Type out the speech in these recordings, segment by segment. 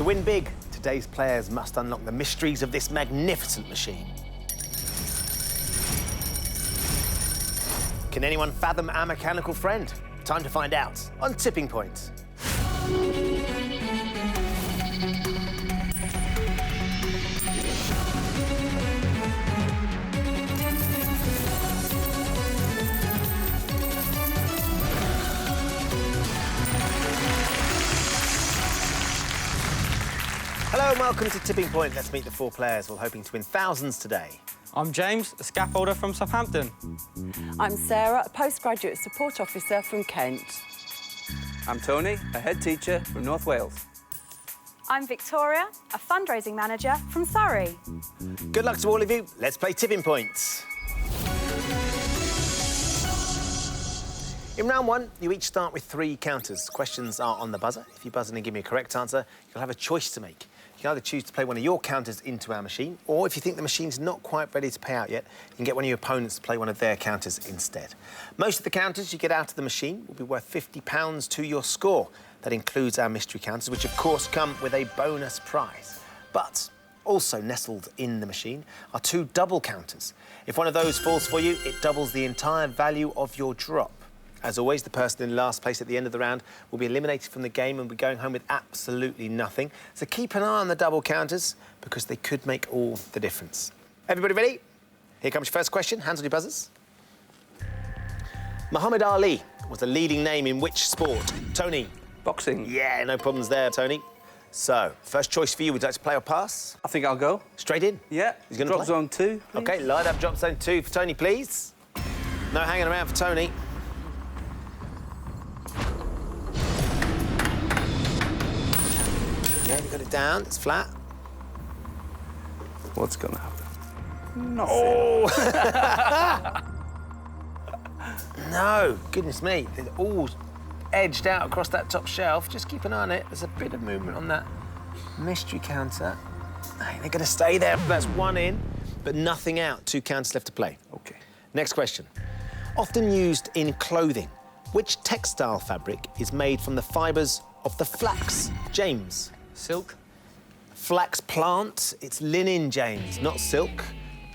To win big, today's players must unlock the mysteries of this magnificent machine. Can anyone fathom our mechanical friend? Time to find out on Tipping Point. Hello and welcome to Tipping Point. Let's meet the four players, all hoping to win thousands today. I'm James, a scaffolder from Southampton. I'm Sarah, a postgraduate support officer from Kent. I'm Tony, a head teacher from North Wales. I'm Victoria, a fundraising manager from Surrey. Good luck to all of you. Let's play Tipping Points. In round one, you each start with 3 counters. Questions are on the buzzer. If you buzz in and give me a correct answer, you'll have a choice to make. You can either choose to play one of your counters into our machine, or if you think the machine's not quite ready to pay out yet, you can get one of your opponents to play one of their counters instead. Most of the counters you get out of the machine will be worth £50 to your score. That includes our mystery counters, which of course come with a bonus prize. But also nestled in the machine are 2 double counters. If one of those falls for you, it doubles the entire value of your drop. As always, the person in last place at the end of the round will be eliminated from the game and be going home with absolutely nothing. So keep an eye on the double counters because they could make all the difference. Everybody ready? Here comes your first question. Hands on your buzzers. Muhammad Ali was a leading name in which sport? Tony? Boxing. Yeah, no problems there, Tony. So, first choice for you, would you like to play or pass? I think I'll go. Straight in? Yeah. He's going to Drop play? zone 2, please. OK, light up drop zone 2 for Tony, please. No hanging around for Tony. Yeah, you got it down. It's flat. What's going to happen? Nothing. Oh! No, goodness me. It's all edged out across that top shelf. Just keep an eye on it. There's a bit of movement on that mystery counter. Hey, they're going to stay there. That's 1 in, but nothing out. 2 counters left to play. OK. Next question. Often used in clothing, which textile fabric is made from the fibres of the flax? James? Silk. Flax plant. It's linen, James, not silk.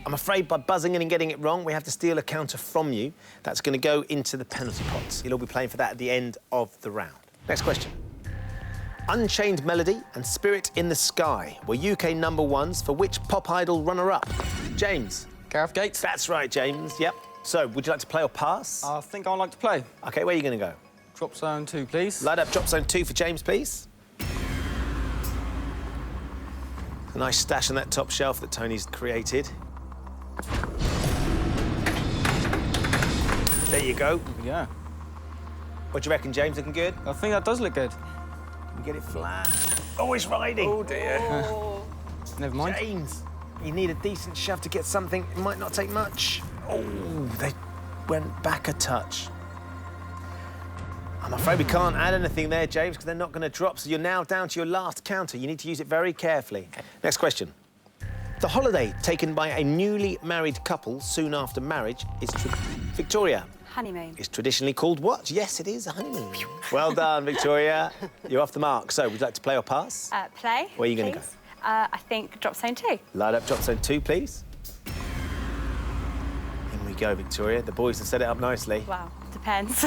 I'm afraid by buzzing in and getting it wrong, we have to steal a counter from you. That's going to go into the penalty pot. You'll all be playing for that at the end of the round. Next question. Unchained Melody and Spirit in the Sky were UK #1s for which pop idol runner-up? James? Gareth Gates. That's right, James. Yep. So, would you like to play or pass? I think I'd like to play. OK, where are you going to go? Drop zone 2, please. Light up drop zone 2 for James, please. A nice stash on that top shelf that Tony's created. There you go. Yeah. What do you reckon, James? Looking good? I think that does look good. You get it flat. Oh, it's riding. Oh, dear. Never mind. James, you need a decent shove to get something. It might not take much. Oh, they went back a touch. I'm afraid we can't add anything there, James, because they're not going to drop, so you're now down to your last counter. You need to use it very carefully. Next question. The holiday taken by a newly married couple soon after marriage is... Victoria. Honeymoon. Is traditionally called what? Yes, it is a honeymoon. Well done, Victoria. You're off the mark. So, would you like to play or pass? Play. Where are you going to go? I think drop zone 2. Light up drop zone 2, please. In we go, Victoria. The boys have set it up nicely. Well, depends.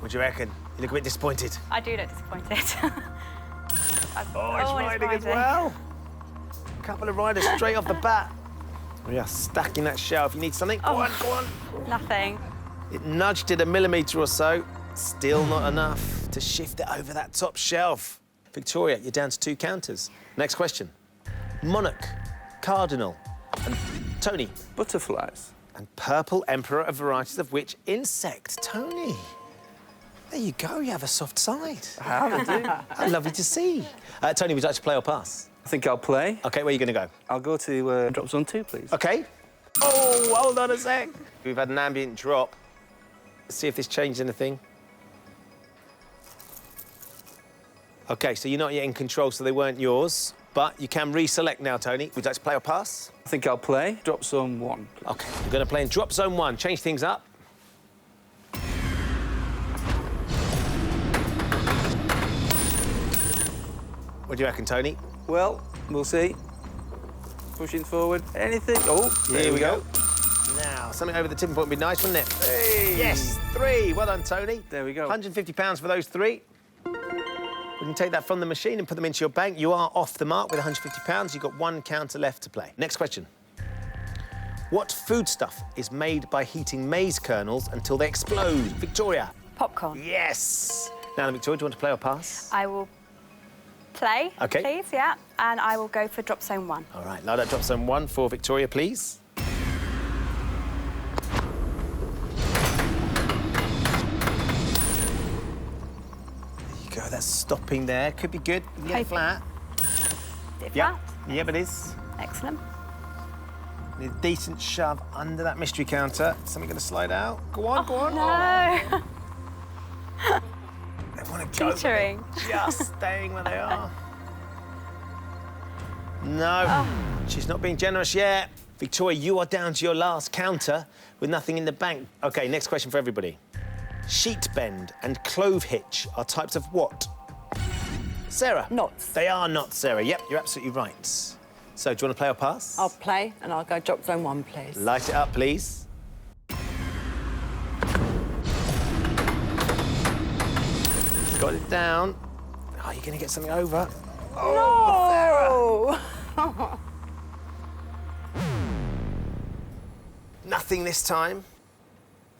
What do you reckon? You look a bit disappointed. I do look disappointed. Oh, it's riding as well. A couple of riders straight off the bat. We are stacking that shelf. You need something? Go on, go on. Nothing. It nudged it a millimetre or so. Still not enough to shift it over that top shelf. Victoria, you're down to 2 counters. Next question. Monarch, Cardinal, and Tony. Butterflies. And Purple Emperor of varieties of which insect? Tony. There you go, you have a soft side. I do. How lovely to see. Tony, would you like to play or pass? I think I'll play. OK, where are you going to go? I'll go to drop zone 2, please. OK. Oh, hold on a sec. We've had an ambient drop. Let's see if this changed anything. OK, so you're not yet in control, so they weren't yours. But you can reselect now, Tony. Would you like to play or pass? I think I'll play. Drop zone 1, please. OK, we're going to play in drop zone 1. Change things up. What do you reckon, Tony? Well, we'll see. Pushing forward. Anything? Oh, Here we go. Now, something over the tipping point would be nice, wouldn't it? Hey. Yes, 3. Well done, Tony. There we go. £150 for those 3. We can take that from the machine and put them into your bank. You are off the mark with £150. You've got 1 counter left to play. Next question. What foodstuff is made by heating maize kernels until they explode? Victoria. Popcorn. Yes. Now, Victoria, do you want to play or pass? I will play, OK. please, yeah. And I will go for drop zone 1. All right, load up drop zone 1 for Victoria, please. Go, that's stopping there. Could be good. You can get it flat. Did Yep. that? Yep, it is. Excellent. Need a decent shove under that mystery counter. Something going to slide out. Go on, go on. No. They want to go. Teetering. Just staying where they are. No, she's not being generous yet. Victoria, you are down to your last counter with nothing in the bank. OK, next question for everybody. Sheet bend and clove hitch are types of what? Sarah? Knots. They are knots, Sarah. Yep, you're absolutely right. So, do you want to play or pass? I'll play, and I'll go drop zone 1, please. Light it up, please. Got it down. Oh, you're going to get something over. Oh, Nothing this time.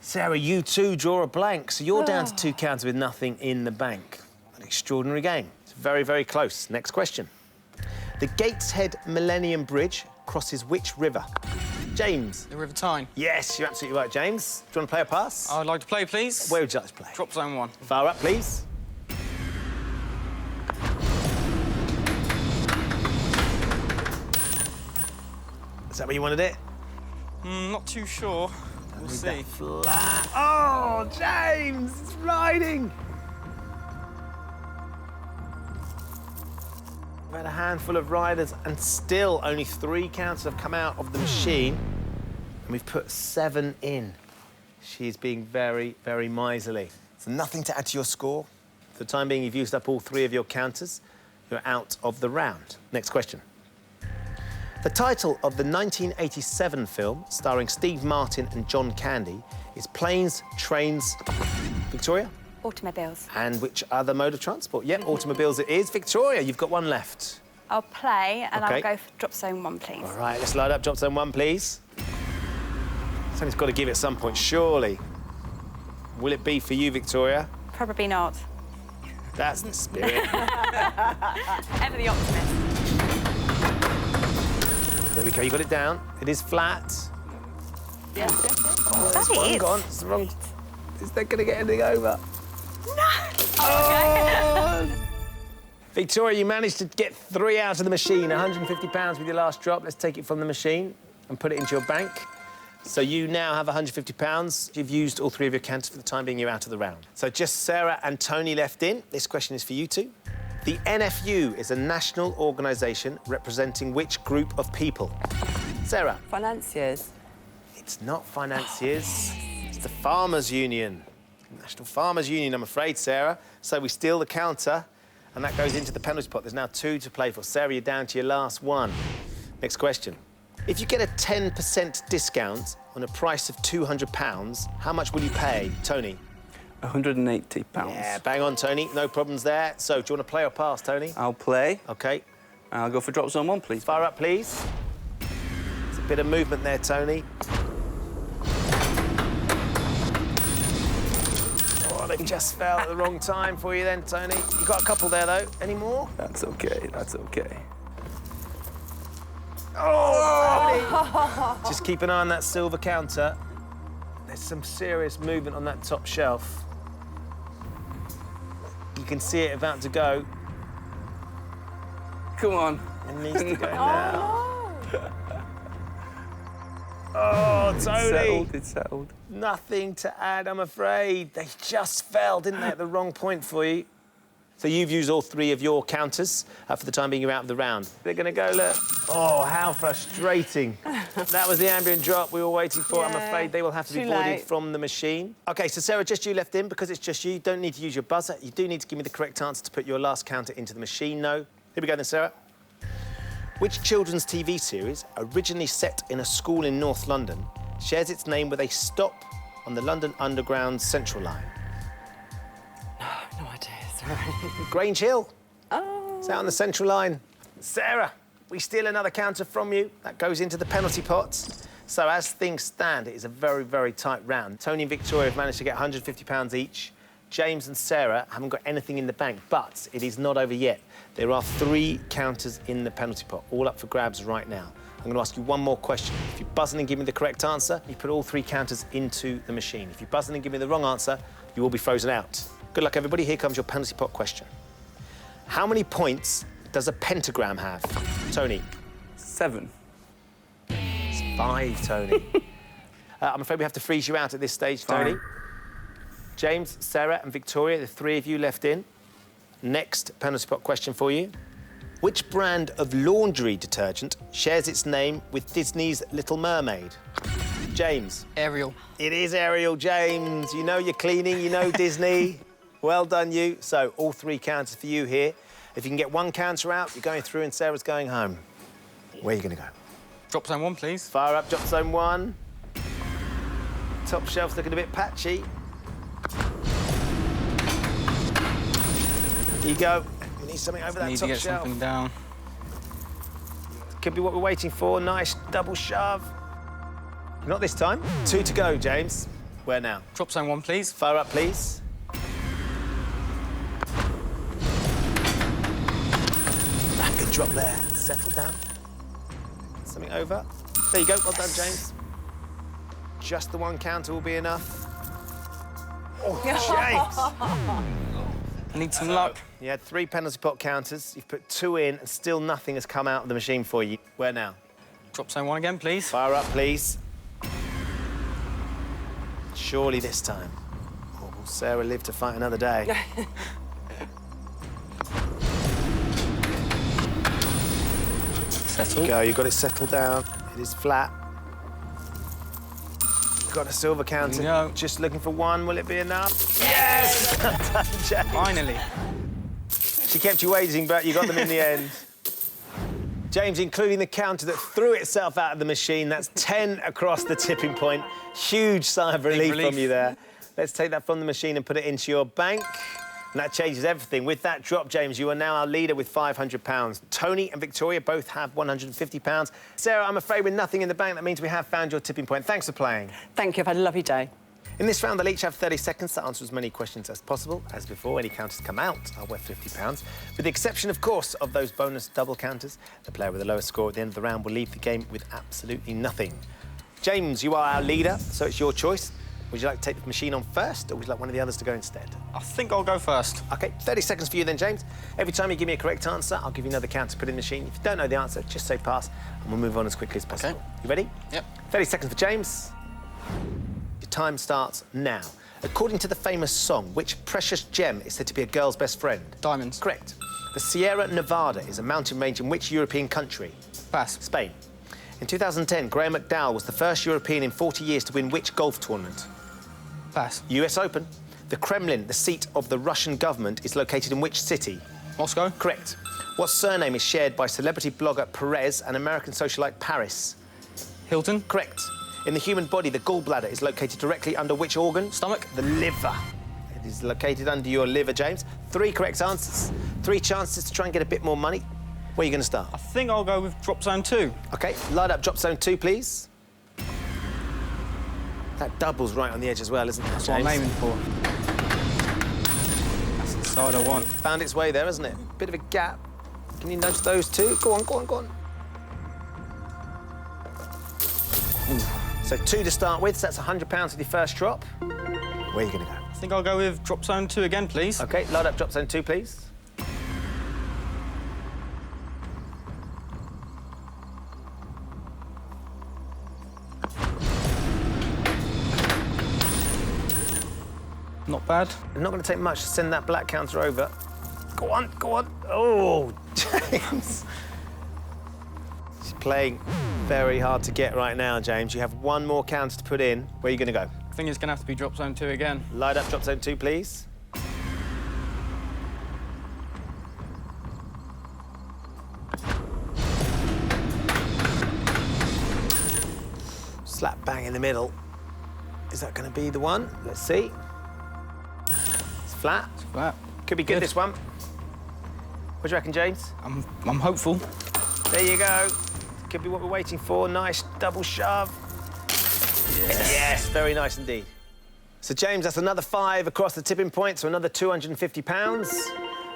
Sarah, you too draw a blank, so you're down to 2 counters with nothing in the bank. An extraordinary game. It's very, very close. Next question. The Gateshead Millennium Bridge crosses which river? James. The River Tyne. Yes, you're absolutely right, James. Do you want to play a pass? I would like to play, please. Where would you like to play? Drop zone 1. Fire up, please. Is that where you wanted it? Not too sure. We'll see. Flat. Oh, James, it's riding. We've had a handful of riders and still only 3 counters have come out of the machine. And we've put 7 in. She's being very, very miserly. So nothing to add to your score. For the time being, you've used up all 3 of your counters. You're out of the round. Next question. The title of the 1987 film, starring Steve Martin and John Candy, is Planes, Trains... Victoria? Automobiles. And which other mode of transport? Yep, automobiles it is. Victoria, you've got 1 left. I'll play, and OK. I'll go for drop zone 1, please. All right, let's load up drop zone 1, please. Something's got to give at some point, surely. Will it be for you, Victoria? Probably not. That's the spirit. Ever the optimist. There we go, you got it down. It is flat. yes. Oh, there's That one is. gone. It's the wrong... Is that going to get anything over? No. Oh, Victoria, you managed to get 3 out of the machine. £150 with your last drop. Let's take it from the machine and put it into your bank. So you now have £150. You've used all 3 of your counters. For the time being, you're out of the round. So just Sarah and Tony left in. This question is for you two. The NFU is a national organisation representing which group of people? Sarah? Financiers. It's not financiers. It's the Farmers' Union. National Farmers' Union, I'm afraid, Sarah. So we steal the counter, and that goes into the penalty pot. There's now 2 to play for. Sarah, you're down to your last 1. Next question. If you get a 10% discount on a price of £200, how much will you pay? Tony? £180. Yeah, bang on, Tony. No problems there. So, do you want to play or pass, Tony? I'll play. OK. I'll go for drop zone 1, please. Fire up, please. There's a bit of movement there, Tony. Oh, they just fell at the wrong time for you then, Tony. You got a couple there, though. Any more? That's OK, that's OK. Oh, Tony! Just keep an eye on that silver counter. There's some serious movement on that top shelf. You can see it about to go. Come on. It needs to go now. Oh, Tony! It's settled. Nothing to add, I'm afraid. They just fell, didn't they, at the wrong point for you? So you've used all 3 of your counters. For the time being, you're out of the round. They're going to go, look. Oh, how frustrating. That was the ambient drop we were waiting for. I'm afraid they will have to be Too voided late. from the machine. OK, so, Sarah, just you left in. Because it's just you don't need to use your buzzer. You do need to give me the correct answer to put your last counter into the machine, though. Here we go then, Sarah. Which children's TV series, originally set in a school in North London, shares its name with a stop on the London Underground Central Line? No idea, sorry. Grange Hill. Oh. It's out on the Central Line. Sarah, we steal another counter from you. That goes into the penalty pot. So as things stand, it is a very, very tight round. Tony and Victoria have managed to get £150 each. James and Sarah haven't got anything in the bank, but it is not over yet. There are 3 counters in the penalty pot, all up for grabs right now. I'm going to ask you one more question. If you buzz in and give me the correct answer, you put all 3 counters into the machine. If you buzz in and give me the wrong answer, you will be frozen out. Good luck, everybody. Here comes your penalty pot question. How many points does a pentagram have? Tony? 7. It's 5, Tony. I'm afraid we have to freeze you out at this stage, Tony. Fine. James, Sarah and Victoria, the 3 of you left in. Next penalty pot question for you. Which brand of laundry detergent shares its name with Disney's Little Mermaid? James. Ariel. It is Ariel, James. You know you're cleaning, you know Disney. Well done, you. So, all 3 counters for you here. If you can get 1 counter out, you're going through and Sarah's going home. Where are you going to go? Drop zone 1, please. Fire up, drop zone 1. Top shelf's looking a bit patchy. Here you go. You need something over that Need top to get shelf. something down. Could be what we're waiting for. Nice double shove. Not this time. 2 to go, James. Where now? Drop zone 1, please. Fire up, please. Rapid drop there. Settle down. Something over. There you go. Well done, James. Just the 1 counter will be enough. Oh, James! I need some luck. You had 3 penalty pot counters. You've put 2 in, and still nothing has come out of the machine for you. Where now? Drop zone 1 again, please. Fire up, please. Surely this time. Or will Sarah live to fight another day? Settle. Go, you've got it settled down. It is flat. You've got a silver counter. No. Just looking for 1. Will it be enough? Yes! Well done, James. Finally. She kept you waiting, but you got them in the end. James, including the counter that threw itself out of the machine. That's 10 across the tipping point. Huge sigh of relief from you there. Let's take that from the machine and put it into your bank. And that changes everything. With that drop, James, you are now our leader with £500. Tony and Victoria both have £150. Sarah, I'm afraid with nothing in the bank, that means we have found your tipping point. Thanks for playing. Thank you, I've had a lovely day. In this round, they'll each have 30 seconds to answer as many questions as possible. As before, any counters come out are worth £50. With the exception, of course, of those bonus double counters, the player with the lowest score at the end of the round will leave the game with absolutely nothing. James, you are our leader, so it's your choice. Would you like to take the machine on first, or would you like one of the others to go instead? I think I'll go first. OK, 30 seconds for you then, James. Every time you give me a correct answer, I'll give you another counter to put in the machine. If you don't know the answer, just say pass, and we'll move on as quickly as possible. OK. You ready? Yep. 30 seconds for James. Your time starts now. According to the famous song, which precious gem is said to be a girl's best friend? Diamonds. Correct. The Sierra Nevada is a mountain range in which European country? Pass. Spain. In 2010, Graham McDowell was the first European in 40 years to win which golf tournament? Pass. US Open. The Kremlin, the seat of the Russian government, is located in which city? Moscow. Correct. What surname is shared by celebrity blogger Perez and American socialite Paris? Hilton. Correct. In the human body, the gallbladder is located directly under which organ? Stomach. The liver. It is located under your liver, James. 3 correct answers. 3 chances to try and get a bit more money. Where are you going to start? I think I'll go with drop zone 2. OK, light up drop zone 2, please. That double's right on the edge as well, isn't it, That's what I'm aiming for. That's the side I want. Found its way there, hasn't it? Bit of a gap. Can you nudge those 2? Go on, go on, go on. Ooh. So 2 to start with, so that's £100 with your first drop. Where are you going to go? I think I'll go with drop zone 2 again, please. OK, load up drop zone 2, please. Not bad. Not going to take much to send that black counter over. Go on, go on. Oh, James. She's playing very hard to get right now, James. You have 1 more counter to put in. Where are you going to go? I think it's going to have to be drop zone 2 again. Light up drop zone 2, please. bang in the middle. Is that going to be the one? Let's see. It's flat. It's flat. Could be good, this one. What do you reckon, James? I'm hopeful. There you go. Could be what we're waiting for. Nice double shove. Yes, very nice indeed. So, James, that's another 5 across the tipping point, so another £250.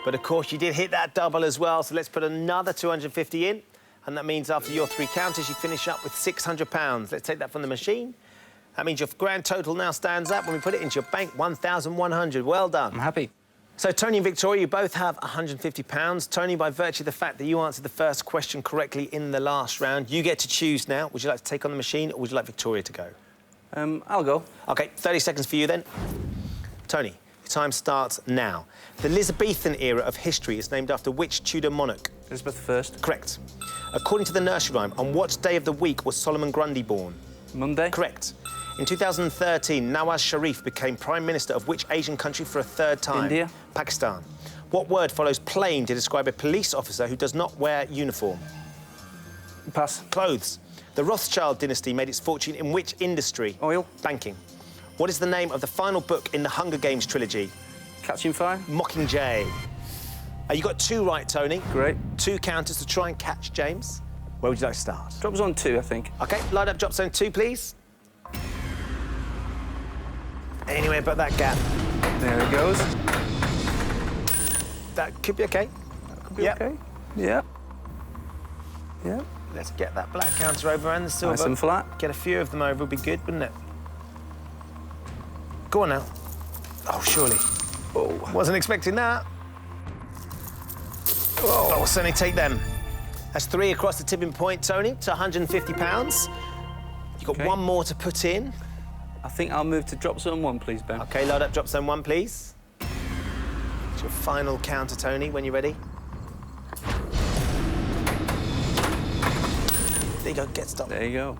But, of course, you did hit that double as well, so let's put another 250 in. And that means after your 3 counters, you finish up with £600. Let's take that from the machine. That means your grand total now stands up. When we put it into your bank, 1,100. Well done. I'm happy. So, Tony and Victoria, you both have £150. Tony, by virtue of the fact that you answered the first question correctly in the last round, you get to choose now. Would you like to take on the machine or would you like Victoria to go? I'll go. OK, 30 seconds for you then. Tony, your time starts now. The Elizabethan era of history is named after which Tudor monarch? Elizabeth I. Correct. According to the nursery rhyme, on what day of the week was Solomon Grundy born? Monday. Correct. In 2013, Nawaz Sharif became Prime Minister of which Asian country for a 3rd time? India. Pakistan. What word follows plain to describe a police officer who does not wear uniform? Pass. Clothes. The Rothschild dynasty made its fortune in which industry? Oil. Banking. What is the name of the final book in the Hunger Games trilogy? Catching Fire. Mockingjay. You got 2 right, Tony. Great. 2 counters to try and catch James. Where would you like to start? Drop zone 2, I think. OK, light up drop zone 2, please. Anywhere but that gap. There it goes. That could be OK. Could be okay. Yeah. Yeah. Let's get that black counter over and the silver. Nice and flat. Get a few of them over would be good, wouldn't it? Go on now. Oh, surely. Oh, wasn't expecting that. Oh, we'll certainly take them. That's 3 across the tipping point, Tony, to £150. You've got 1 more to put in. I think I'll move to drop zone 1, please, Ben. OK, load up drop zone 1, please. It's your final counter, Tony, when you're ready. There you go, get stopped. There you go.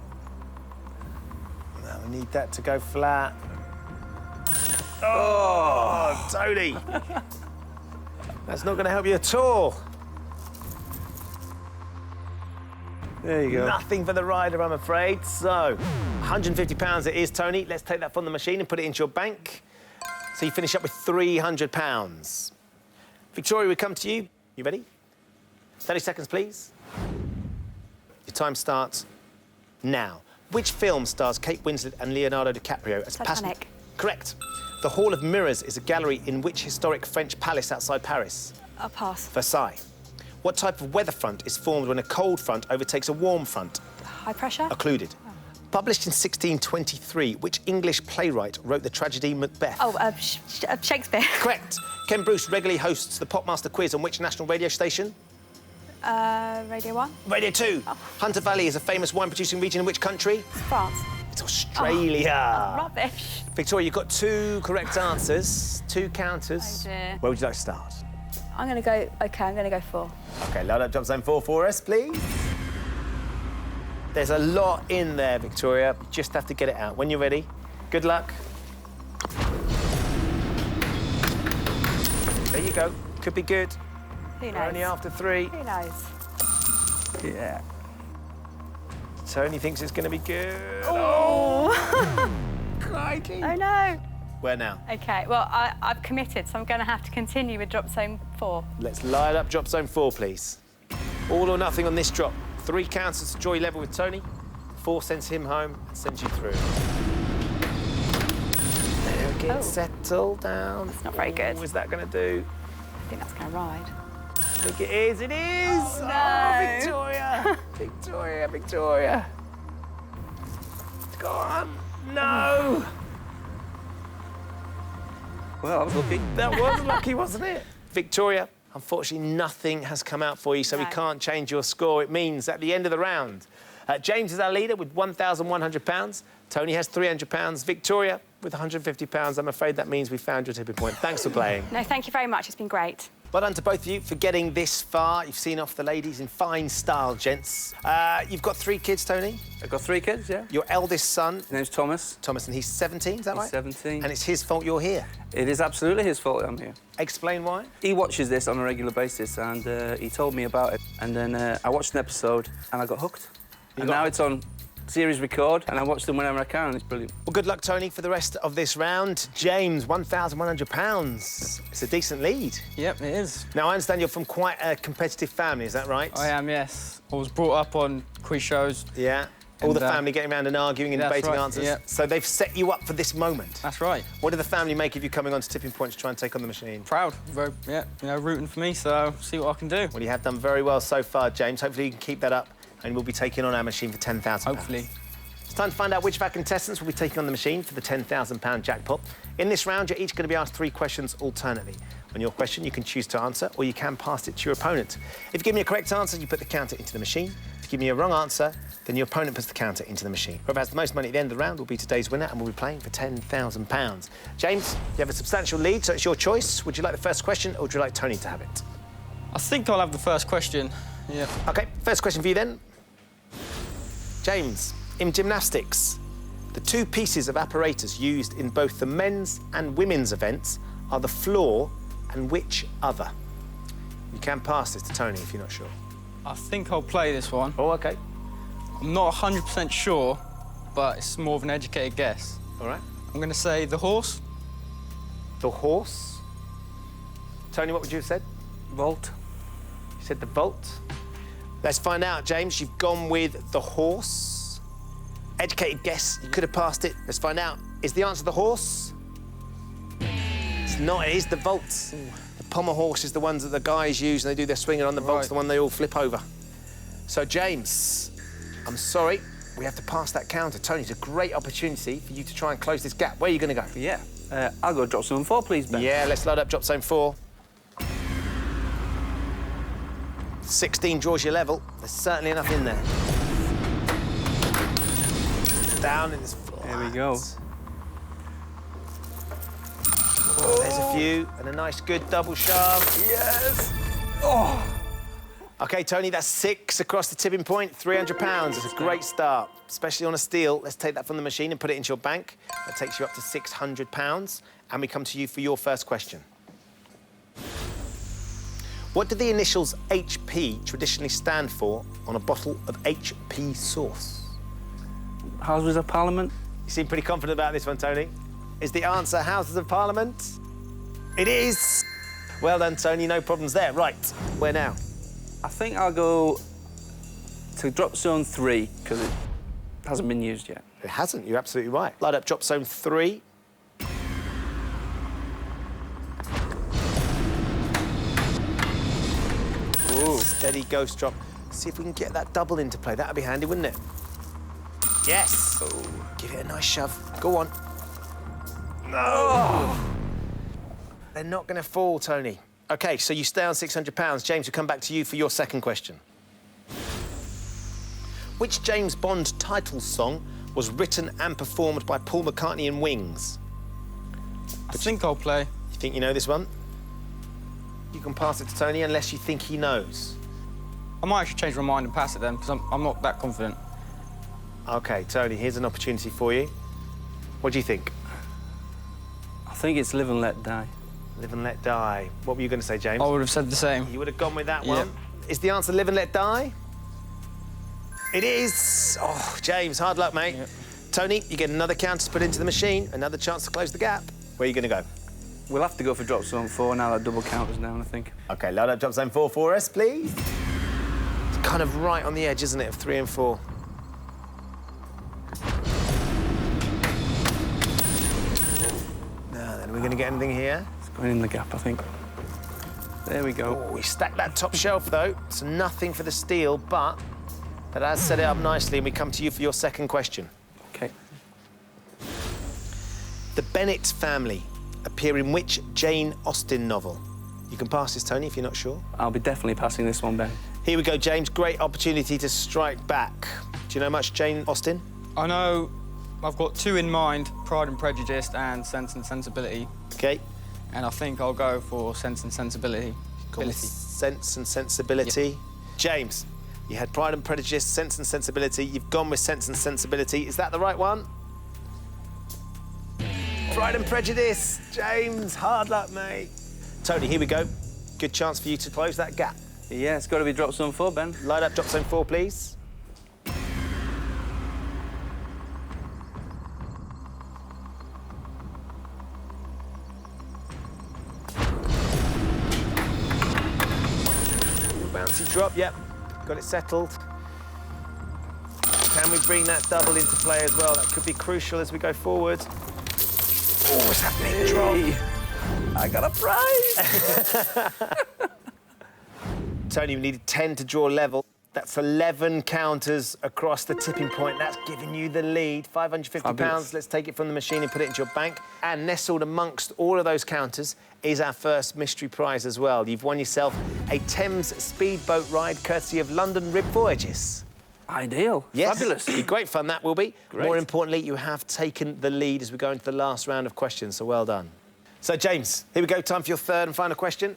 Now we need that to go flat. Oh, Tony! That's not going to help you at all. There you go. Nothing for the rider, I'm afraid. So, £150 it is, Tony. Let's take that from the machine and put it into your bank. So you finish up with £300. Victoria, we come to you. You ready? 30 seconds, please. Your time starts now. Which film stars Kate Winslet and Leonardo DiCaprio as Titanic. Correct. The Hall of Mirrors is a gallery in which historic French palace outside Paris? I'll pass. Versailles. What type of weather front is formed when a cold front overtakes a warm front? High pressure? Occluded. Published in 1623, which English playwright wrote the tragedy Macbeth? Shakespeare. Correct. Ken Bruce regularly hosts the Popmaster quiz on which national radio station? Radio 1. Radio 2. Oh. Hunter Valley is a famous wine-producing region in which country? France. It's Australia. Rubbish. Victoria, you've got 2 correct answers, 2 counters. Oh, dear. Where would you like to start? I'm going to go... OK, I'm going to go 4. OK, load up drop zone 4 for us, please. There's a lot in there, Victoria. You just have to get it out. When you're ready, good luck. There you go. Could be good. Who knows? We're only after 3. Who knows? Yeah. Tony thinks it's going to be good. Oh! Crikey. Oh, no. Where now? OK, well, I've committed, so I'm going to have to continue with drop zone 4. Let's light up drop zone 4, please. All or nothing on this drop. 3 counters to joy level with Tony. 4 sends him home and sends you through. There we go. Oh. Settle down. That's not very good. What is that going to do? I think that's going to ride. I think it is. It is. Oh, no. Victoria. Victoria, Victoria. Go on. No. Well, I was lucky. That was lucky, wasn't it? Victoria, unfortunately, nothing has come out for you, so we No. can't change your score. It means at the end of the round, James is our leader with £1,100. Tony has £300. Victoria with £150. I'm afraid that means we found your tipping point. Thanks for playing. No, thank you very much. It's been great. Well done to both of you for getting this far. You've seen off the ladies in fine style, gents. You've got 3 kids, Tony. I've got 3 kids, yeah. Your eldest son, His name's Thomas. Thomas, and he's 17, is that right? He's 17. And it's his fault you're here. It is absolutely his fault I'm here. Explain why. He watches this on a regular basis, and he told me about it. And then I watched an episode, and I got hooked. And now it's on series record, and I watch them whenever I can. It's brilliant. Well, good luck, Tony, for the rest of this round. James, £1,100. It's a decent lead. Yep, it is. Now, I understand you're from quite a competitive family, is that right? I am, yes. I was brought up on quiz shows. Yeah. All the And, family getting around and arguing and that's debating right, answers. yeah. So they've set you up for this moment. That's right. What did the family make of you coming on to Tipping Point to try and take on the machine? Proud. Very, yeah, you know, rooting for me, so see what I can do. Well, you have done very well so far, James. Hopefully you can keep that up and we'll be taking on our machine for £10,000. Hopefully. It's time to find out which of our contestants will be taking on the machine for the £10,000 jackpot. In this round, you're each going to be asked 3 questions alternately. On your question, you can choose to answer or you can pass it to your opponent. If you give me a correct answer, you put the counter into the machine. If you give me a wrong answer, then your opponent puts the counter into the machine. Whoever has the most money at the end of the round will be today's winner and we'll be playing for £10,000. James, you have a substantial lead, so it's your choice. Would you like the first question or would you like Tony to have it? I think I'll have the first question. Yeah. OK, first question for you then. James, in gymnastics, the 2 pieces of apparatus used in both the men's and women's events are the floor and which other? You can pass this to Tony if you're not sure. I think I'll play this one. Oh, OK. I'm not 100% sure, but it's more of an educated guess. All right. I'm going to say the horse. The horse. Tony, what would you have said? Vault. You said the vault. Let's find out, James. You've gone with the horse. Educated guess. You could have passed it. Let's find out. Is the answer the horse? It's not. It is the vault. The pommel horse is the ones that the guys use and they do their swinging on. The vault's the one they all flip over. So, James, I'm sorry. We have to pass that counter. Tony, it's a great opportunity for you to try and close this gap. Where are you going to go? Yeah. I'll go drop zone 4, please, Ben. Yeah, let's load up drop zone 4. 16 draws your level. There's certainly enough in there. Down in this floor. There we go. Oh, there's a few, and a nice, good double shove. Yes! Oh! OK, Tony, that's 6 across the tipping point, £300. It's a great start, especially on a steal. Let's take that from the machine and put it into your bank. That takes you up to £600. And we come to you for your first question. What do the initials HP traditionally stand for on a bottle of HP sauce? Houses of Parliament. You seem pretty confident about this one, Tony. Is the answer Houses of Parliament? It is! Well done, Tony, no problems there. Right, where now? I think I'll go to drop zone 3, because it hasn't been used yet. It hasn't, you're absolutely right. Light up drop zone 3. Ooh. Steady ghost drop. See if we can get that double into play. That'd be handy, wouldn't it? Yes! Oh. Give it a nice shove. Go on. No! Oh. They're not going to fall, Tony. OK, so you stay on £600. James, we'll come back to you for your second question. Which James Bond title song was written and performed by Paul McCartney and Wings? I think I'll play. You think you know this one? You can pass it to Tony unless you think he knows. I might actually change my mind and pass it then, because I'm not that confident. OK, Tony, here's an opportunity for you. What do you think? I think it's Live and Let Die. Live and Let Die. What were you going to say, James? I would have said the same. You would have gone with that Yeah. one. Is the answer Live and Let Die? It is. Oh, James, hard luck, mate. Yep. Tony, you get another counter to put into the machine, another chance to close the gap. Where are you going to go? We'll have to go for drop zone 4 now that double counter's down, I think. OK, load up drop zone 4 for us, please. It's kind of right on the edge, isn't it, of 3 and 4? Now then, are we going to get anything here? It's going in the gap, I think. There we go. Oh, we stacked that top shelf, though, so nothing for the steal, but that has set it up nicely, and we come to you for your second question. OK. The Bennett family appear in which Jane Austen novel? You can pass this, Tony, if you're not sure. I'll be definitely passing this one, Ben. Here we go, James. Great opportunity to strike back. Do you know much Jane Austen? I know I've got 2 in mind, Pride and Prejudice and Sense and Sensibility. OK. And I think I'll go for Sense and Sensibility. Sense and Sensibility. Yep. James, you had Pride and Prejudice, Sense and Sensibility. You've gone with Sense and Sensibility. Is that the right one? Pride and Prejudice. James, hard luck, mate. Tony, here we go. Good chance for you to close that gap. Yeah, it's got to be drop zone 4, Ben. Light up drop zone 4, please. Multi drop, yep. Got it settled. Can we bring that double into play as well? That could be crucial as we go forward. Oh, it's that big drop. I got a prize! Tony, we needed 10 to draw level. That's 11 counters across the tipping point. That's giving you the lead. £550. Let's take it from the machine and put it into your bank. And nestled amongst all of those counters is our first mystery prize as well. You've won yourself a Thames speedboat ride courtesy of London Rib Voyages. Ideal. Yes. Fabulous. Be great fun, that will be. Great. More importantly, you have taken the lead as we go into the last round of questions, so well done. So, James, here we go. Time for your third and final question.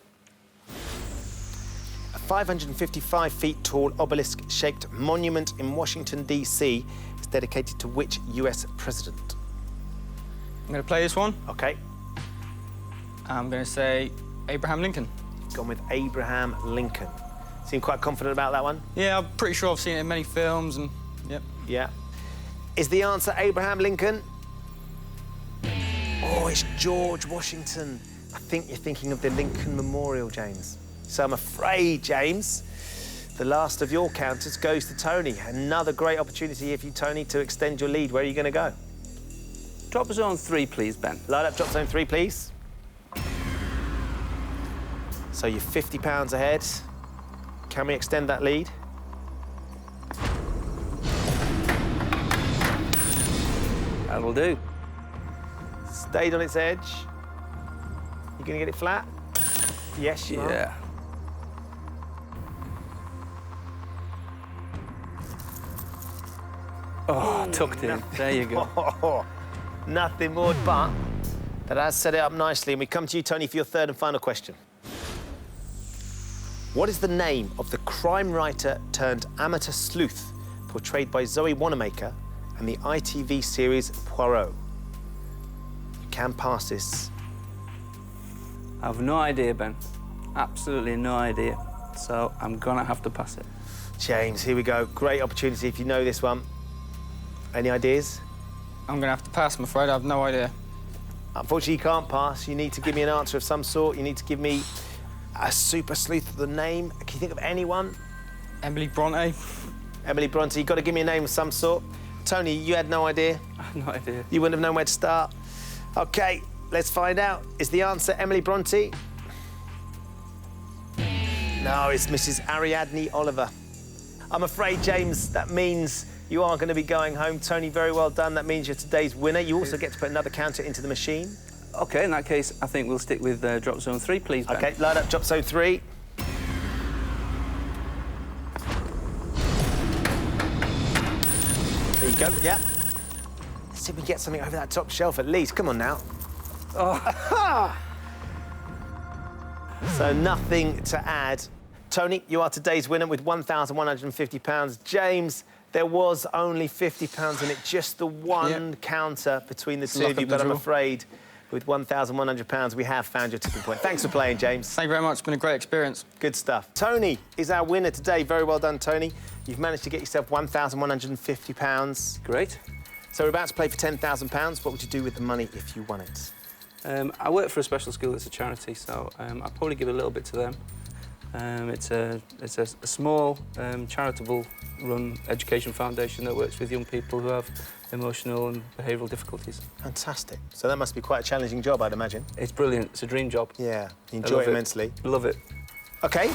A 555 feet tall obelisk-shaped monument in Washington, D.C. is dedicated to which US president? I'm going to play this one. OK. I'm going to say Abraham Lincoln. Gone with Abraham Lincoln. Seem quite confident about that one? Yeah, I'm pretty sure I've seen it in many films and, yep. Yeah. Is the answer Abraham Lincoln? Oh, it's George Washington. I think you're thinking of the Lincoln Memorial, James. So I'm afraid, James, the last of your counters goes to Tony. Another great opportunity here for you, Tony, to extend your lead. Where are you going to go? Drop zone 3, please, Ben. Line up drop zone 3, please. So you're £50 ahead. Can we extend that lead? That'll do. Stayed on its edge. You gonna get it flat? Yes, you are. Yeah. Oh, tucked in. There you go. Nothing more, but that has set it up nicely. And we come to you, Tony, for your third and final question. What is the name of the crime writer turned amateur sleuth portrayed by Zoe Wanamaker and the ITV series Poirot? You can pass this. I've no idea, Ben. Absolutely no idea. So I'm gonna have to pass it. James, here we go. Great opportunity if you know this one. Any ideas? I'm going to have to pass, I'm afraid. I have no idea. Unfortunately, you can't pass. You need to give me an answer of some sort. You need to give me a super sleuth of the name. Can you think of anyone? Emily Bronte. Emily Bronte, you've got to give me a name of some sort. Tony, you had no idea? I have no idea. You wouldn't have known where to start. OK, let's find out. Is the answer Emily Bronte? No, it's Mrs. Ariadne Oliver. I'm afraid, James, that means you are going to be going home. Tony, very well done. That means you're today's winner. You also get to put another counter into the machine. OK, in that case, I think we'll stick with drop zone 3, please, Ben. OK, line up drop zone 3. There you go, yep. Let's see if we can get something over that top shelf at least. Come on now. Oh. So nothing to add. Tony, you are today's winner with £1,150. James, there was only £50 in it, just the one counter between the two of you, but I'm afraid with £1,100, we have found your tipping point. Thanks for playing, James. Thank you very much. It's been a great experience. Good stuff. Tony is our winner today. Very well done, Tony. You've managed to get yourself £1,150. Great. So we're about to play for £10,000. What would you do with the money if you won it? I work for a special school that's a charity, so I'll probably give a little bit to them. It's a small, charitable-run education foundation that works with young people who have emotional and behavioural difficulties. Fantastic. So that must be quite a challenging job, I'd imagine. It's brilliant. It's a dream job. Yeah, you enjoy it immensely. Love it. OK,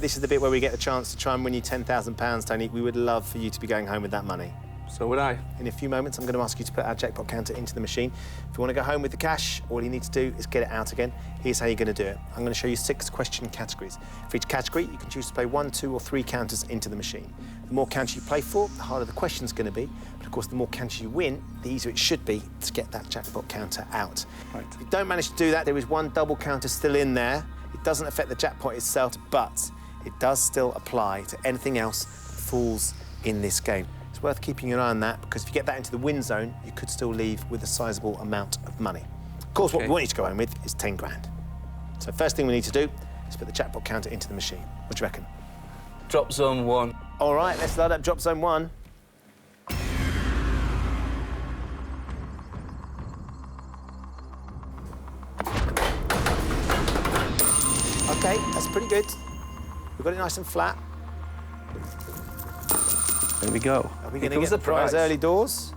this is the bit where we get a chance to try and win you £10,000, Tony. We would love for you to be going home with that money. So would I. In a few moments, I'm going to ask you to put our jackpot counter into the machine. If you want to go home with the cash, all you need to do is get it out again. Here's how you're going to do it. I'm going to show you 6 question categories. For each category, you can choose to play 1, 2 or 3 counters into the machine. The more counters you play for, the harder the question's going to be. But of course, the more counters you win, the easier it should be to get that jackpot counter out. Right. If you don't manage to do that, there is one double counter still in there. It doesn't affect the jackpot itself, but it does still apply to anything else that falls in this game. It's worth keeping an eye on that, because if you get that into the win zone, you could still leave with a sizable amount of money. Of course, what we want you to go home with is 10 grand. So first thing we need to do is put the jackpot counter into the machine. What do you reckon? Drop zone 1. All right, let's load up drop zone 1. OK, that's pretty good. We've got it nice and flat. There we go. Are we going to get the prize early doors?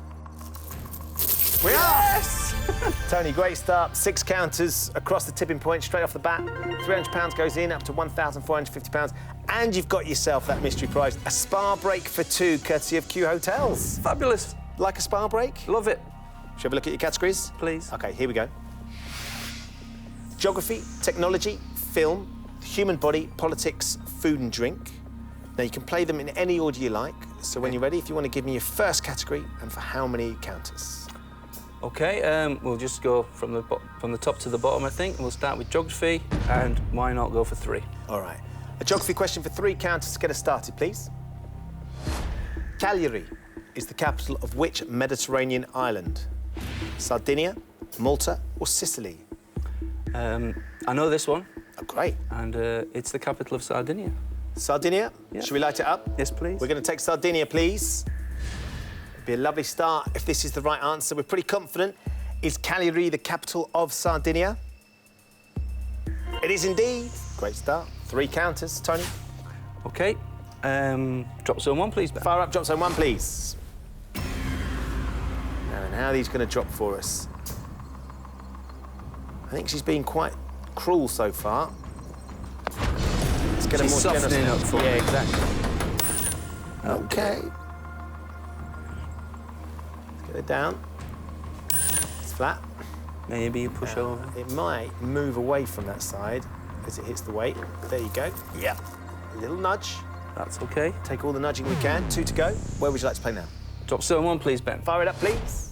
We are! Yes! Tony, great start. 6 counters across the tipping point straight off the bat. £300 goes in, up to £1,450. And you've got yourself that mystery prize, a spa break for 2, courtesy of Q Hotels. Fabulous. Like a spa break? Love it. Shall we have a look at your categories? Please. OK, here we go. Geography, technology, film, the human body, politics, food and drink. Now, you can play them in any order you like. So when you're ready, if you want to give me your first category and for how many counters? OK, we'll just go from the top to the bottom, I think. We'll start with geography, and why not go for 3? All right. A geography question for 3 counters to get us started, please. Cagliari is the capital of which Mediterranean island? Sardinia, Malta or Sicily? I know this one. Oh, great. And it's the capital of Sardinia. Sardinia? Yeah. Should we light it up? Yes, please. We're going to take Sardinia, please. It'd be a lovely start if this is the right answer. We're pretty confident. Is Cagliari the capital of Sardinia? It is indeed. Great start. 3 counters. Tony? OK. Drop zone 1, please, Ben. Fire up, drop zone 1, please. Now, and how are these going to drop for us? I think she's been quite cruel so far. Let's get She's a more softening generous... up for Yeah, me. exactly. OK. Let's get it down. It's flat. Maybe you push over. It might move away from that side as it hits the weight. There you go. Yeah. A little nudge. That's OK. Take all the nudging we can. 2 to go. Where would you like to play now? Drop zone 1, please, Ben. Fire it up, please.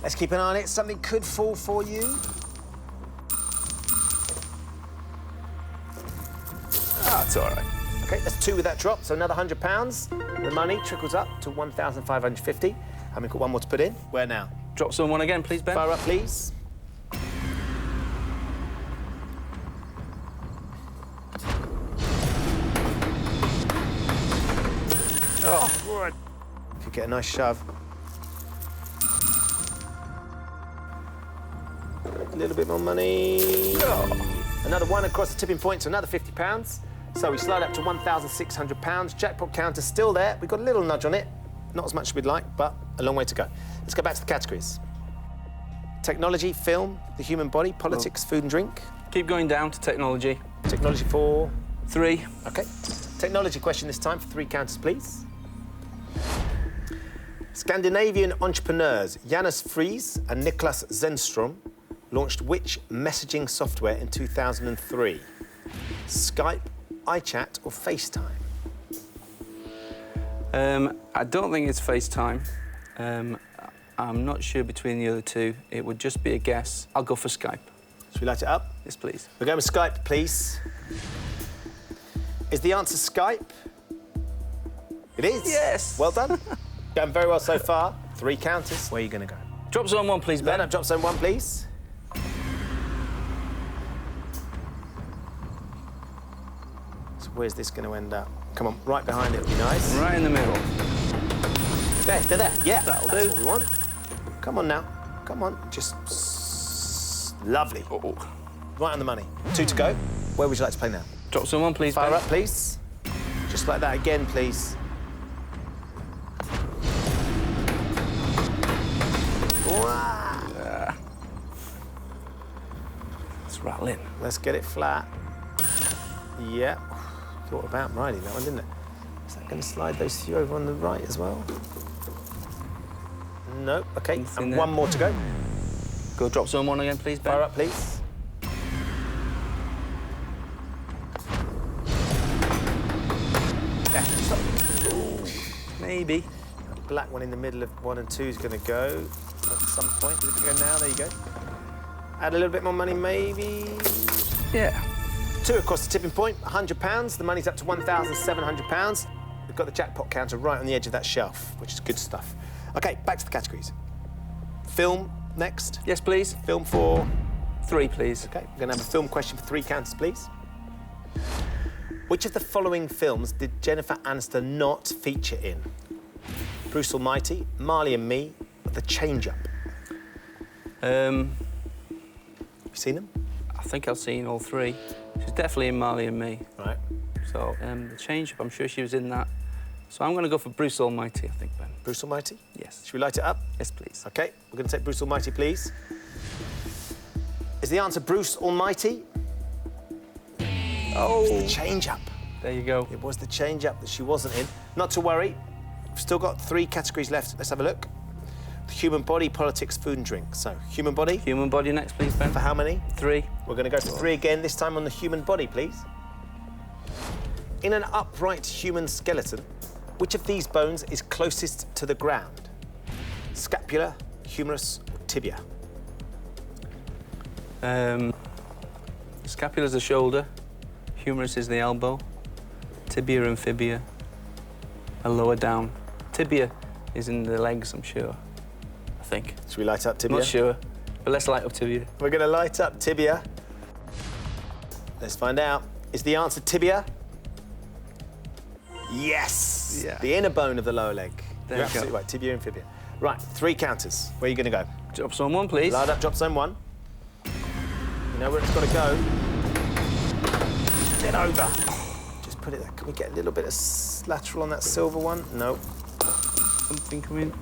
Let's keep an eye on it. Something could fall for you. That's all right. OK, that's 2 with that drop, so another £100. The money trickles up to 1,550. And we've got 1 more to put in. Where now? Drop zone 1 again, please, Ben. Fire up, please. Oh, right. Could get a nice shove. A little bit more money. Oh. Another 1 across the tipping point, so another £50. So we slide up to £1,600. Jackpot counter still there. We've got a little nudge on it. Not as much as we'd like, but a long way to go. Let's go back to the categories. Technology, film, the human body, politics, food and drink. Keep going down to technology. Technology for... 3. OK. Technology question this time for 3 counters, please. Scandinavian entrepreneurs Janus Friis and Niklas Zenström launched which messaging software in 2003? Skype, iChat or FaceTime? I don't think it's FaceTime. I'm not sure between the other 2. It would just be a guess. I'll go for Skype. Should we light it up? Yes, please. We're going with Skype, please. Is the answer Skype? It is. Yes. Well done. Going very well so far. 3 counters. Where are you going to go? Drop zone 1, please, Ben. Ben, up drop zone 1, please. So where's this going to end up? Come on, right behind it would be nice. Right in the middle. There. Yeah, That'll that's do. what we want. Come on now. Come on. Just... Lovely. Oh. Right on the money. 2 to go. Where would you like to play now? Drop zone 1, please, Fire Ben. up, please. Just like that again, please. Wow. Let's rattle in. Let's get it flat. Yeah. Thought about riding that one, didn't it? Is that going to slide those few over on the right as well? No. OK. Anything And there? 1 more to go. Go drop zone 1 again, please, Ben. Fire up, please. Yeah. Stop. Maybe. That black one in the middle of 1 and 2 is going to go at some point. Is it going to go now? There you go. Add a little bit more money, maybe. Yeah. 2 across the tipping point, £100. The money's up to £1,700. We've got the jackpot counter right on the edge of that shelf, which is good stuff. OK, back to the categories. Film next. Yes, please. Film for... 3, please. OK, we're going to have a film question for 3 counters, please. Which of the following films did Jennifer Aniston not feature in? Bruce Almighty, Marley and Me, The Change-Up. Have you seen them? I think I've seen all three. She's definitely in Marley and Me. Right. So the change-up, I'm sure she was in that. So I'm going to go for Bruce Almighty, I think, Ben. Bruce Almighty? Yes. Should we light it up? Yes, please. OK, we're going to take Bruce Almighty, please. Is the answer Bruce Almighty? Oh! The change-up. There you go. It was the change-up that she wasn't in. Not to worry. We've still got 3 categories left. Let's have a look. The human body, politics, food and drink. So, human body. Human body next, please, Ben. For how many? 3. We're going to go for 3 again, this time on the human body, please. In an upright human skeleton, which of these bones is closest to the ground? Scapula, humerus, or tibia? Scapula's the shoulder. Humerus is the elbow. Tibia and fibia are lower down. Tibia is in the legs, I'm sure. I think. Should we light up tibia? Not sure, but let's light up tibia. We're going to light up tibia. Let's find out. Is the answer tibia? Yes! Yeah. The inner bone of the lower leg. There You're you go. absolutely right, tibia and fibia. Right, 3 counters. Where are you going to go? Drop someone, please. Light up, drop zone 1. You know where it's got to go. Get over. Just put it there. Can we get a little bit of lateral on that silver one? No. Something coming.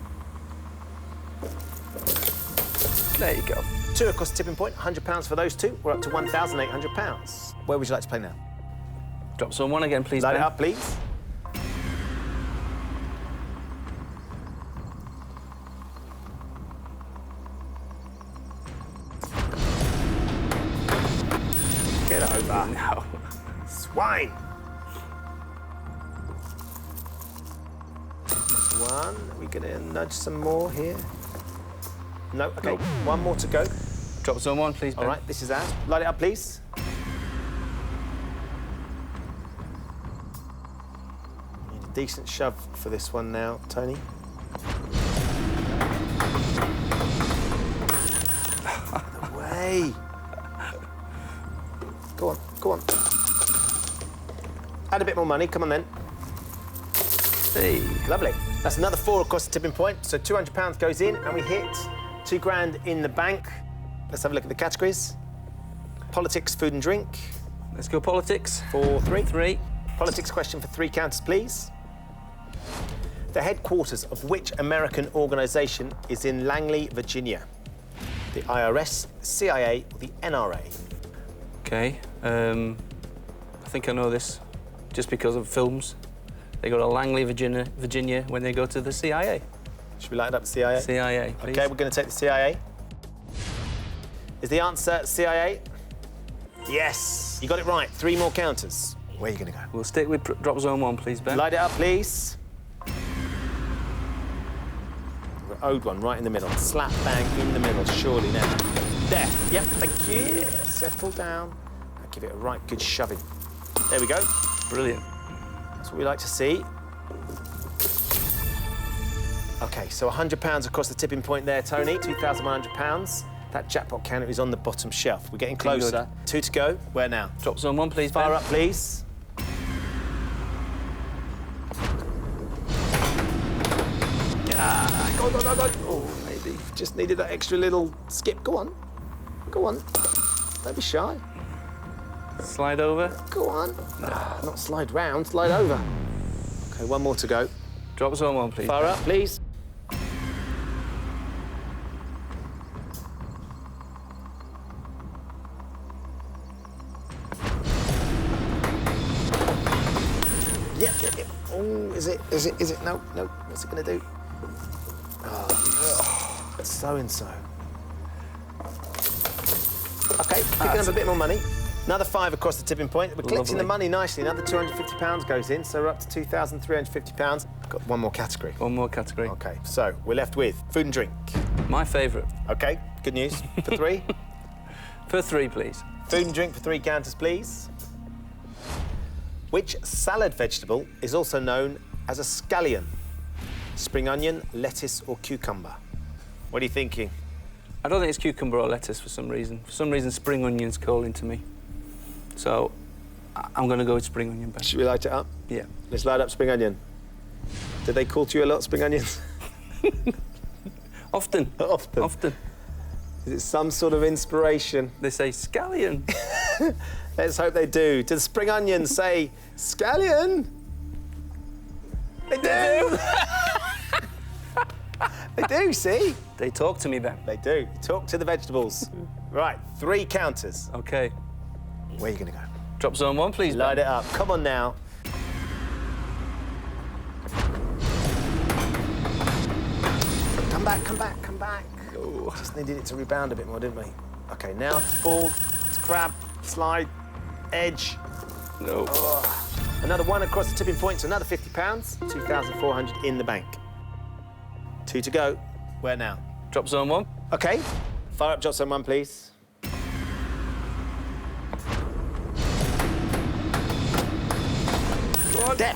There you go. 2 across the tipping point, £100 for those 2. We're up to £1,800. Where would you like to play now? Drop someone again, please, Light Ben. it up, please. Get over. No. Swine. 1. Are we going to nudge some more here? No. OK, Nope. 1 more to go. Drop someone, please, Ben. All right, this is ours. Light it up, please. Need a decent shove for this one now, Tony. No way. Go on, go on. Add a bit more money, come on then. Hey. Lovely. That's another 4 across the tipping point. So £200 goes in and we hit 2 grand in the bank. Let's have a look at the categories. Politics, food and drink. Let's go politics. For 3. 3. Politics question for 3 counters, please. The headquarters of which American organisation is in Langley, Virginia? The IRS, the CIA, or the NRA? OK. I think I know this just because of films. They go to Langley, Virginia when they go to the CIA. Should we light it up, CIA? CIA, please. OK, we're going to take the CIA. Is the answer CIA? Yes. You got it right. 3 more counters. Where are you going to go? We'll stick with drop zone 1, please, Ben. Light it up, please. We're owed one right in the middle. Slap bang in the middle, surely now. There. Yep, thank you. Settle down. I'll give it a right good shoving. There we go. Brilliant. That's what we like to see. OK, so £100 across the tipping point there, Tony. £2,100. That jackpot counter is on the bottom shelf. We're getting closer. 2 to go. Where now? Drop zone 1, please, Fire Ben. up, please. Go on, go on, go on. Oh, maybe. Just needed that extra little skip. Go on. Go on. Don't be shy. Slide over. Go on. Not slide round, slide over. OK, 1 more to go. Drop zone 1, please. Fire up, please. Yep. Oh, is it? No, no. What's it going to do? Oh, so-and-so. OK, picking up a bit more money. Another 5 across the tipping point. We're collecting the money nicely. Another £250 goes in, so we're up to £2,350. Got 1 more category. 1 more category. OK, so we're left with food and drink. My favourite. OK, good news. For 3. For 3, please. Food and drink for 3 counters, please. Which salad vegetable is also known as a scallion? Spring onion, lettuce, or cucumber? What are you thinking? I don't think it's cucumber or lettuce for some reason. For some reason, spring onion's calling to me. So I'm going to go with spring onion, Ben. Should we light it up? Yeah. Let's light up spring onion. Did they call to you a lot, spring onions? Often. Often. Often. Is it some sort of inspiration? They say scallion. Let's hope they do. Do the spring onions say scallion? They do. They do, see? They talk to me, Ben. They do. Talk to the vegetables. Right, 3 counters. OK. Where are you going to go? Drop zone 1, please, Light Ben. it up. Come on now. Come back, come back, come back. Oh. Just needed it to rebound a bit more, didn't we? OK, now to fall, to crab, slide, edge. No. Another 1 across the tipping point, so another £50, 2,400 in the bank. 2 to go. Where now? Drop zone 1. OK, fire up drop zone 1, please.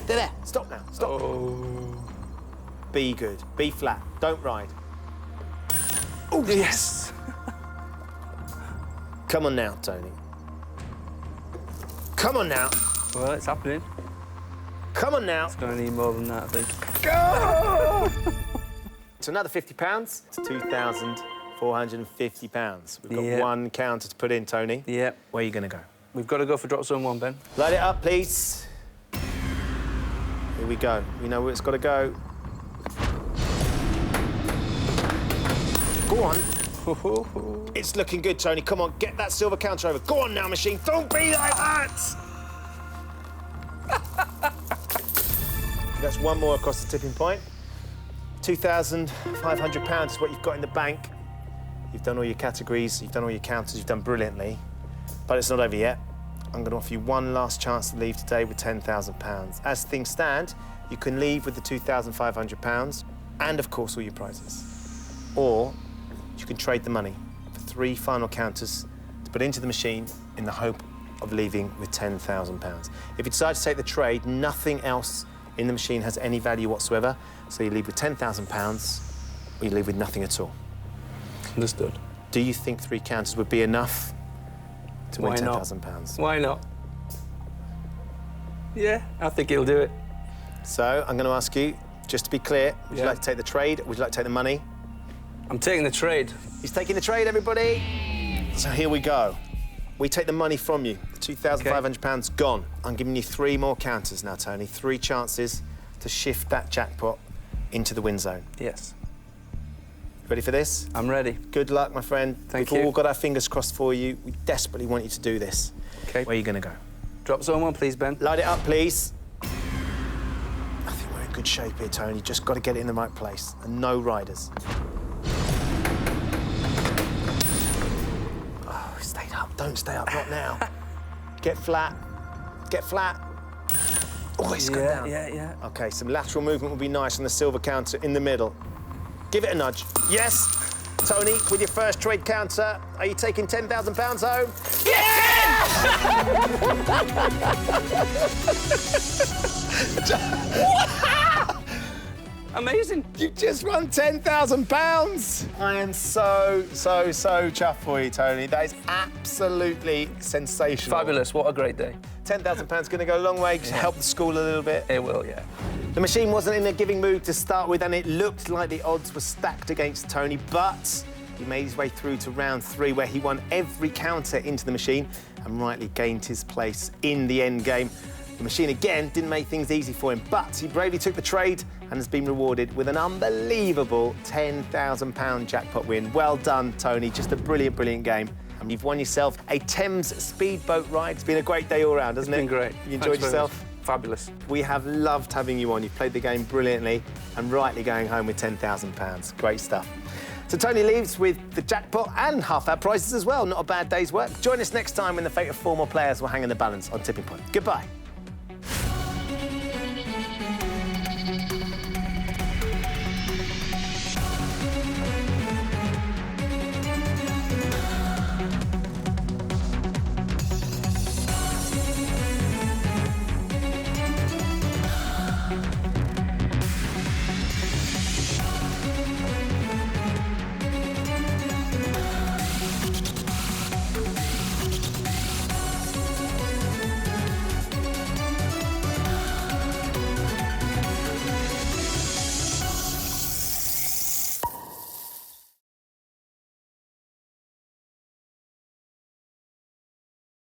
There. Stop now, stop. Oh. Be good, be flat, don't ride. Oh, yes. Come on now, Tony. Come on now. Well, it's happening. Come on now. Gonna need more than that, I think. Go! So another £50, it's £2,450. We've got Yeah. 1 counter to put in, Tony. Yeah. Where are you going to go? We've got to go for drop zone 1, Ben. Light it up, please. Here we go. We know where it's got to go. Go on. It's looking good, Tony. Come on, get that silver counter over. Go on now, machine. Don't be like that! That's 1 more across the tipping point. £2,500 is what you've got in the bank. You've done all your categories, you've done all your counters, you've done brilliantly. But it's not over yet. I'm going to offer you 1 last chance to leave today with £10,000. As things stand, you can leave with the £2,500 and, of course, all your prizes. Or you can trade the money for 3 final counters to put into the machine in the hope of leaving with £10,000. If you decide to take the trade, nothing else in the machine has any value whatsoever, so you leave with £10,000 or you leave with nothing at all. Understood. Do you think 3 counters would be enough to win Why not? £10,000? Why not? Yeah, I think he'll do it. So I'm going to ask you, just to be clear, would you Yeah. like to take the trade or would you like to take the money? I'm taking the trade. He's taking the trade, everybody. So here we go. We take the money from you. The £2,500 gone. I'm giving you 3 more counters now, Tony. 3 chances to shift that jackpot into the win zone. Yes. Ready for this? I'm ready. Good luck, my friend. Thank We've you. all got our fingers crossed for you. We desperately want you to do this. OK. Where are you going to go? Drop zone 1, please, Ben. Light it up, please. I think we're in good shape here, Tony. Just got to get it in the right place. And no riders. Oh, he stayed up. Don't stay up, not now. Get flat. Get flat. Oh, it's gone down. Yeah. OK, some lateral movement would be nice on the silver counter in the middle. Give it a nudge. Yes! Tony, with your first trade counter, are you taking £10,000 home? Amazing. You just won £10,000! I am so chuffed for you, Tony. That is absolutely sensational. Fabulous. What a great day. £10,000 going to go a long way to help the school a little bit. It will, yeah. The machine wasn't in a giving mood to start with, and it looked like the odds were stacked against Tony, but he made his way through to round 3, where he won every counter into the machine and rightly gained his place in the end game. The machine, again, didn't make things easy for him, but he bravely took the trade and has been rewarded with an unbelievable £10,000 jackpot win. Well done, Tony. Just a brilliant, brilliant game. And you've won yourself a Thames speedboat ride. It's been a great day all round, hasn't it? It's been great. You enjoyed Thanks very yourself? much. Fabulous. We have loved having you on. You've played the game brilliantly and rightly going home with £10,000. Great stuff. So Tony leaves with the jackpot and half our prizes as well. Not a bad day's work. Join us next time when the fate of 4 more players will hang in the balance on Tipping Point. Goodbye.